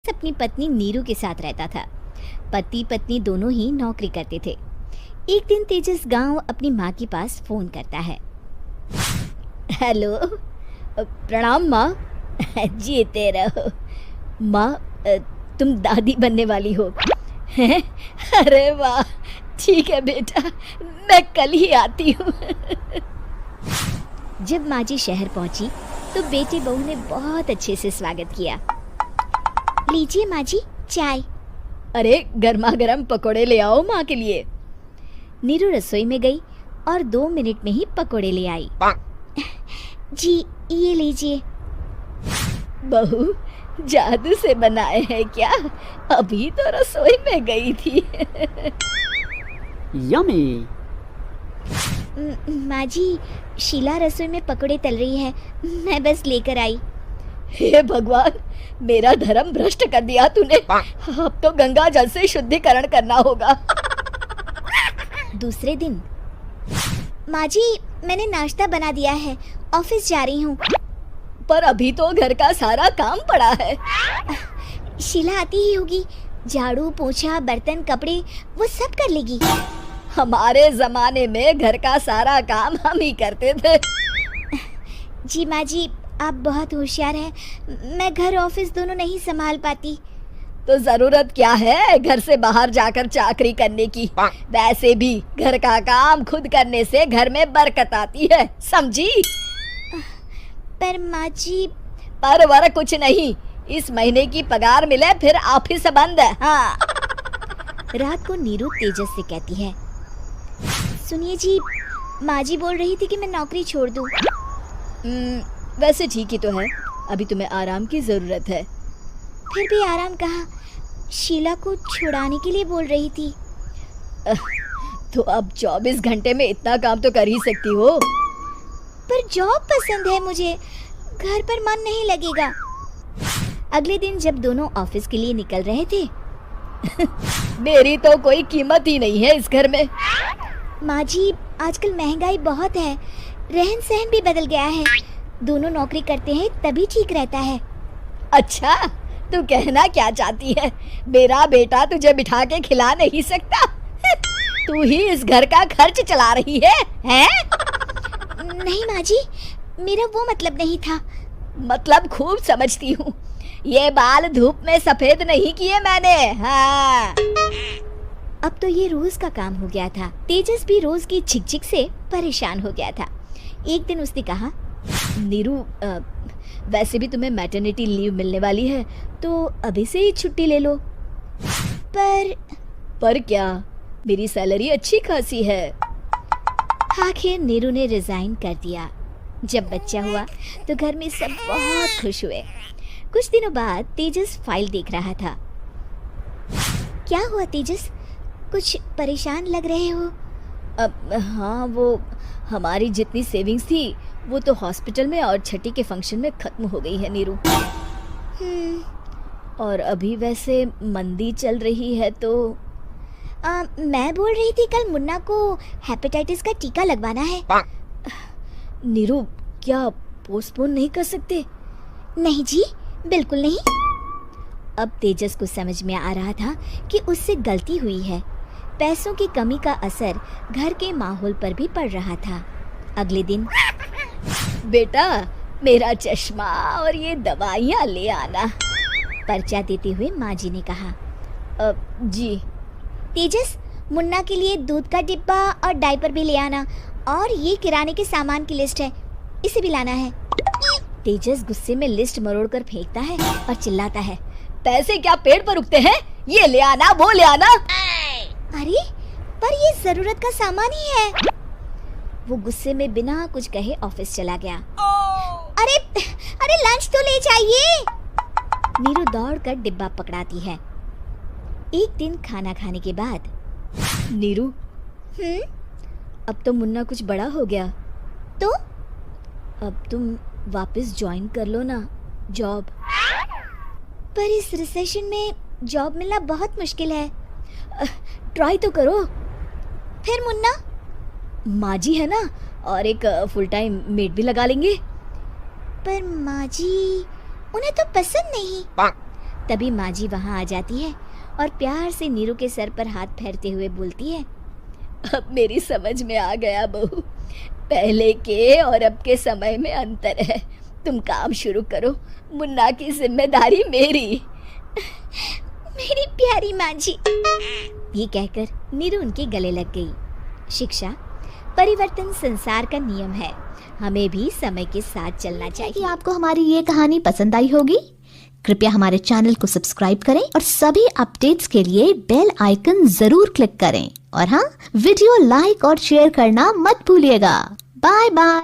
अपनी पत्नी नीरू के साथ रहता था। पति पत्नी दोनों ही नौकरी करते थे। एक दिन तेजस गांव अपनी माँ के पास फोन करता है। हेलो, प्रणाम माँ। जीते रहो माँ, तुम दादी बनने वाली हो हैं? अरे वाह, ठीक है बेटा, मैं कल ही आती हूँ। जब माँ जी शहर पहुंची तो बेटी बहू ने बहुत अच्छे से स्वागत किया। लीजिए माँ जी चाय। अरे गर्मा गर्म पकोड़े ले आओ माँ के लिए। नीरू रसोई में गई और 2 मिनट में ही पकोड़े ले आई। जी ये लीजिए। बहू जादू से बनाए हैं क्या? अभी तो रसोई में गई थी। यम्मी। माँ जी, शीला रसोई में पकोड़े तल रही है, मैं बस लेकर आई। हे भगवान, मेरा धर्म भ्रष्ट कर दिया तूने। अब तो गंगा जल से शुद्धिकरण करना होगा। दूसरे दिन, माँ जी मैंने नाश्ता बना दिया है, ऑफिस जा रही हूँ। पर अभी तो घर का सारा काम पड़ा है। शीला आती ही होगी, झाड़ू पोछा बर्तन कपड़े वो सब कर लेगी। हमारे जमाने में घर का सारा काम हम ही करते थे। जी माँ जी, आप बहुत होशियार हैं, मैं घर ऑफिस दोनों नहीं संभाल पाती। तो जरूरत क्या है घर से बाहर जाकर चाकरी करने की? वैसे भी घर का काम खुद करने से घर में बरकत आती है, समझी? पर माँ जी। पर वर कुछ नहीं, इस महीने की पगार मिले फिर ऑफिस बंद है। हाँ। रात को नीरू तेजस से कहती है, सुनिए जी, माँ जी बोल रही थी कि मैं नौकरी छोड़ दूं। वैसे ठीक ही तो है, अभी तुम्हें आराम की जरूरत है। फिर भी आराम कहाँ, शीला को छुड़ाने के लिए बोल रही थी। तो अब 24 घंटे में इतना काम तो कर ही सकती हो। पर जॉब पसंद है मुझे, घर पर मन नहीं लगेगा। अगले दिन जब दोनों ऑफिस के लिए निकल रहे थे, मेरी तो कोई कीमत ही नहीं है इस घर में। माँ जी, आजकल महंगाई बहुत है, रहन सहन भी बदल गया है, दोनों नौकरी करते हैं तभी ठीक रहता है। अच्छा, तू कहना क्या चाहती है? मेरा बेटा तुझे बिठा के खिला नहीं सकता? तू ही इस घर का खर्च चला रही है, हैं? नहीं माँ जी, मेरा वो मतलब नहीं था। मतलब खूब समझती हूँ, ये बाल धूप में सफेद नहीं किए मैंने। हाँ। अब तो ये रोज का काम हो गया था। तेजस भी रोज की झिकझिक से परेशान हो गया था। एक दिन उसने कहा, नीरू, वैसे भी तुम्हें मैटरनिटी लीव मिलने वाली है, तो अभी से ही छुट्टी ले लो। पर क्या, मेरी सैलरी अच्छी खासी है। आखिर नीरू ने रिजाइन कर दिया। जब बच्चा हुआ तो घर में सब बहुत खुश हुए। कुछ दिनों बाद तेजस फाइल देख रहा था। क्या हुआ तेजस, कुछ परेशान लग रहे हो? हाँ, वो हमारी जितनी सेविंग्स थी वो तो हॉस्पिटल में और छठी के फंक्शन में खत्म हो गई है नीरू। और अभी वैसे मंदी चल रही है तो मैं बोल रही थी कल मुन्ना को हेपेटाइटिस का टीका लगवाना है। नीरू, क्या पोस्टपोन नहीं कर सकते? नहीं जी, बिल्कुल नहीं। अब तेजस को समझ में आ रहा था कि उससे गलती हुई है। पैसों की कमी का असर घर के माहौल पर भी पड़ रहा था। अगले दिन, बेटा मेरा चश्मा और ये दवाइयाँ ले आना, पर्चा देते हुए माँ जी ने कहा। जी। तेजस, मुन्ना के लिए दूध का डिब्बा और डायपर भी ले आना, और ये किराने के सामान की लिस्ट है, इसे भी लाना है। तेजस गुस्से में लिस्ट मरोड़ कर फेंकता है और चिल्लाता है, पैसे क्या पेड़ पर उगते हैं? ये ले आना, वो ले आना। अरे पर ये जरूरत का सामान ही है। वो गुस्से में बिना कुछ कहे ऑफिस चला गया। अरे लंच तो ले जाइए। नीरू दौड़कर डिब्बा पकड़ाती है। एक दिन खाना खाने के बाद, नीरू, अब तो मुन्ना कुछ बड़ा हो गया, तो अब तुम वापस ज्वाइन कर लो ना जॉब। पर इस रिसेशन में जॉब मिलना बहुत मुश्किल है। ट्राई तो करो। फिर मुन्ना? माँ जी है ना, और एक फुल टाइम मेड भी लगा लेंगे। पर माँ जी, उन्हें तो पसंद नहीं। तभी माँ जी वहाँ आ जाती है और प्यार से नीरू के सर पर हाथ फेरते हुए बोलती है, अब मेरी समझ में आ गया बहू, पहले के और अब के समय में अंतर है। तुम काम शुरू करो, मुन्ना की जिम्मेदारी मेरी। मेरी प्यारी माँ जी। ये कहकर नीरू उनके गले लग गई। शिक्षा, परिवर्तन संसार का नियम है, हमें भी समय के साथ चलना चाहिए। कि आपको हमारी ये कहानी पसंद आई होगी। कृपया हमारे चैनल को सब्सक्राइब करें और सभी अपडेट्स के लिए बेल आइकन जरूर क्लिक करें। और हाँ, वीडियो लाइक और शेयर करना मत भूलिएगा। Bye bye.